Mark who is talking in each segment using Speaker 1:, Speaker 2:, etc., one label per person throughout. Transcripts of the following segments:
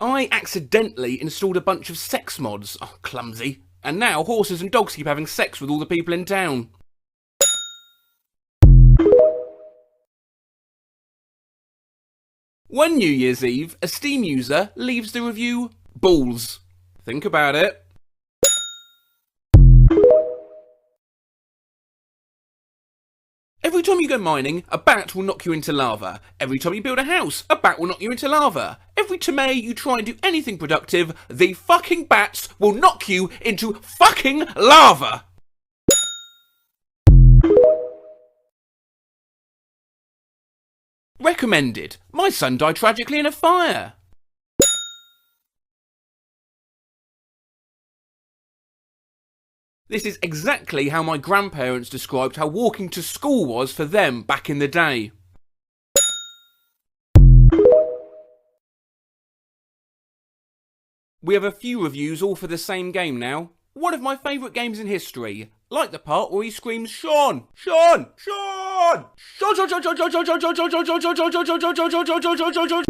Speaker 1: I accidentally installed a bunch of sex mods. Oh, clumsy. And now horses and dogs keep having sex with all the people in town. One New Year's Eve, a Steam user leaves the review balls. Think about it. Every time you go mining, a bat will knock you into lava. Every time you build a house, a bat will knock you into lava. Every time you try and do anything productive, the fucking bats will knock you into fucking lava. Recommended. My son died tragically in a fire. This is exactly how my grandparents described how walking to school was for them back in the day. We have a few reviews all for the same game now. One of my favourite games in history. Like the part where he screams, Sean! Sean! Sean! Sean! Sean! Sean! Sean! Sean! Sean! Sean! Sean! Sean! Sean! Sean! Sean! Sean! Sean! Sean!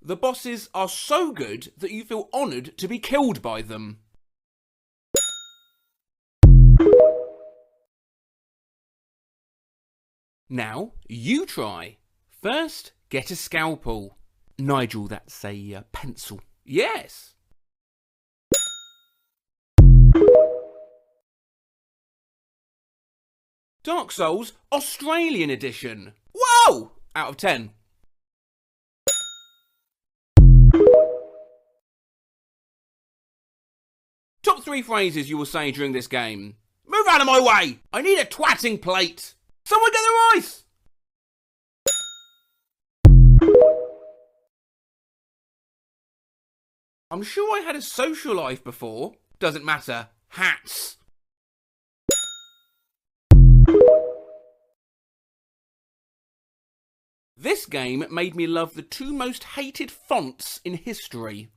Speaker 1: The bosses are so good that you feel honoured to be killed by them. Now, you try. First, get a scalpel. Nigel, that's a pencil. Yes. Dark Souls Australian Edition. Whoa! Out of 10. Top 3 phrases you will say during this game. Move out of my way! I need a twatting plate! Someone get the rice! I'm sure I had a social life before. Doesn't matter. Hats. This game made me love the 2 most hated fonts in history.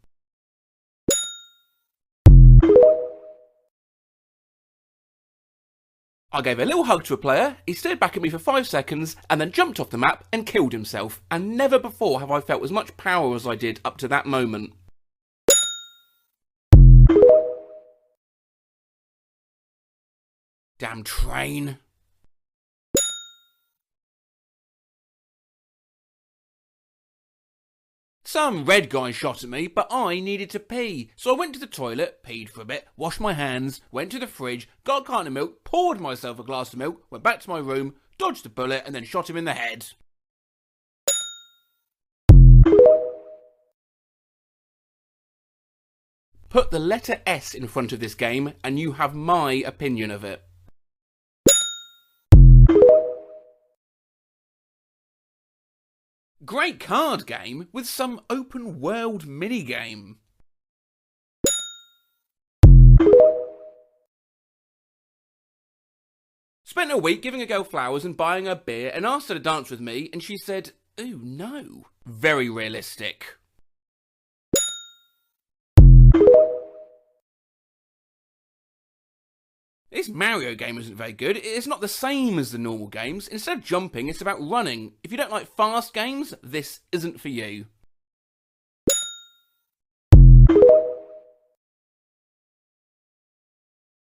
Speaker 1: I gave a little hug to a player, he stared back at me for 5 seconds and then jumped off the map and killed himself, and never before have I felt as much power as I did up to that moment. Damn train. Some red guy shot at me, but I needed to pee. So I went to the toilet, peed for a bit, washed my hands, went to the fridge, got a carton of milk, poured myself a glass of milk, went back to my room, dodged the bullet, and then shot him in the head. Put the letter S in front of this game, and you have my opinion of it. Great card game with some open world minigame. Spent a week giving a girl flowers and buying her beer and asked her to dance with me and she said, "Ooh, no." Very realistic. This Mario game isn't very good. It's not the same as the normal games. Instead of jumping, it's about running. If you don't like fast games, this isn't for you.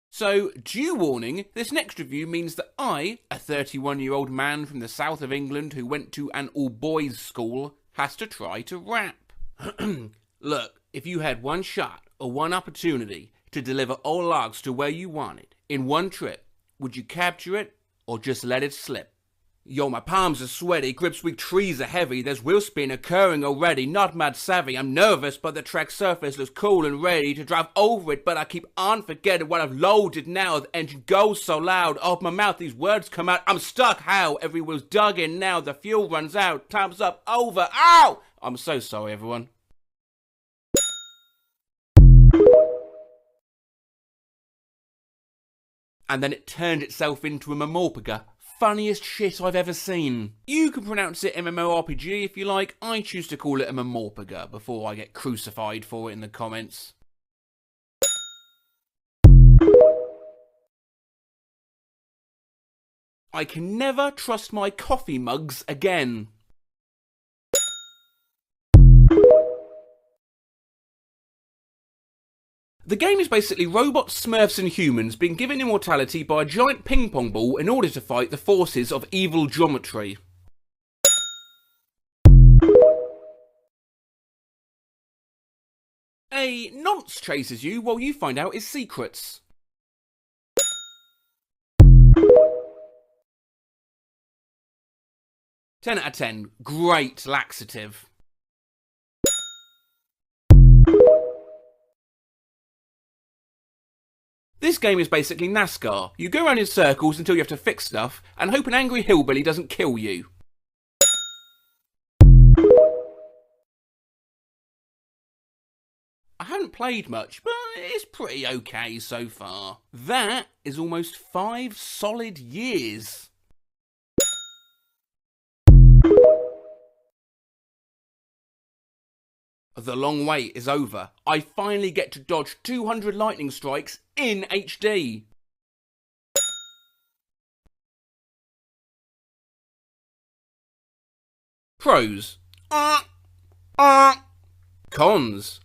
Speaker 1: So, due warning, this next review means that I, a 31-year-old man from the south of England who went to an all-boys school, has to try to rap. Look, if you had one shot or one opportunity to deliver all logs to where you wanted in one trip, would you capture it or just let it slip? Yo, my palms are sweaty, grips weak, trees are heavy, there's wheel spin occurring already, not mad savvy, I'm nervous but the track surface looks cool and ready to drive over it, but I keep on forgetting what I've loaded now, the engine goes so loud, off my mouth these words come out, I'm stuck, how? Every wheel's dug in now, the fuel runs out, time's up, over, ow! I'm so sorry everyone. And then it turned itself into a Mamorpaga. Funniest shit I've ever seen. You can pronounce it MMORPG if you like, I choose to call it a Mamorpaga before I get crucified for it in the comments. I can never trust my coffee mugs again. The game is basically robots, smurfs and humans being given immortality by a giant ping pong ball in order to fight the forces of evil geometry. A nonce chases you while you find out his secrets. Ten out of 10. Great laxative. This game is basically NASCAR. You go around in circles until you have to fix stuff and hope an angry hillbilly doesn't kill you. I haven't played much, but it's pretty okay so far. That is almost 5 solid years. The long wait is over. I finally get to dodge 200 lightning strikes in HD. Pros. Cons.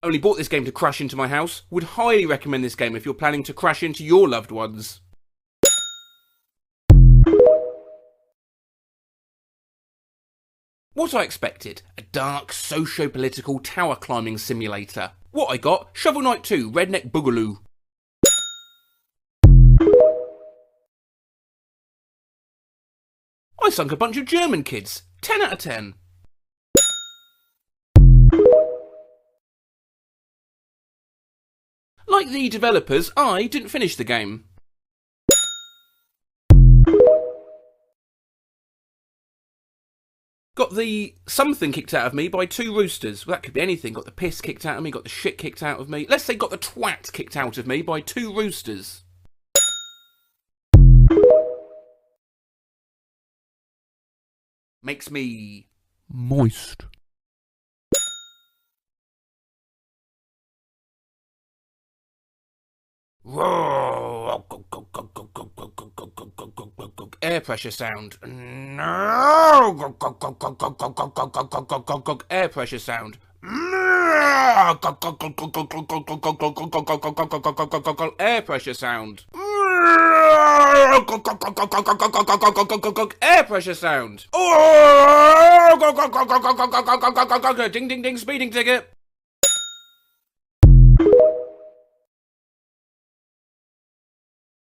Speaker 1: Only bought this game to crash into my house. Would highly recommend this game if you're planning to crash into your loved ones. What I expected, a dark, socio-political tower climbing simulator. What I got, Shovel Knight 2 Redneck Boogaloo. I sunk a bunch of German kids. 10 out of 10. Like the developers, I didn't finish the game. Got the something kicked out of me by 2 roosters. Well, that could be anything. Got the piss kicked out of me, got the shit kicked out of me. Let's say got the twat kicked out of me by 2 roosters. Makes me moist. Air pressure sound. No. Air pressure sound. Air pressure sound. Air pressure sound. Ding ding ding, speeding ticket.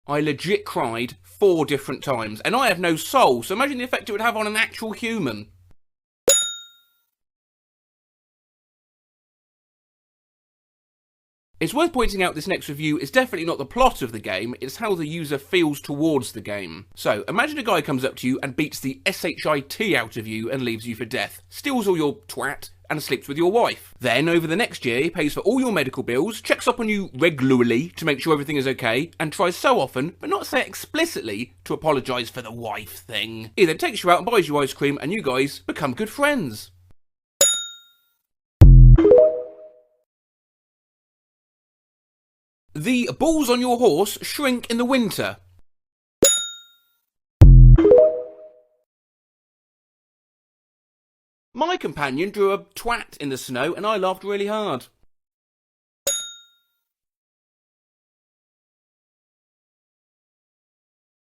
Speaker 1: I legit cried 4 different times, and I have no soul, so imagine the effect it would have on an actual human. It's worth pointing out this next review is definitely not the plot of the game, it's how the user feels towards the game. So, imagine a guy comes up to you and beats the shit out of you and leaves you for death, steals all your twat, and sleeps with your wife. Then, over the next year, he pays for all your medical bills, checks up on you regularly to make sure everything is okay, and tries so often, but not say it explicitly, to apologise for the wife thing. He then takes you out and buys you ice cream, and you guys become good friends. The balls on your horse shrink in the winter. My companion drew a twat in the snow and I laughed really hard.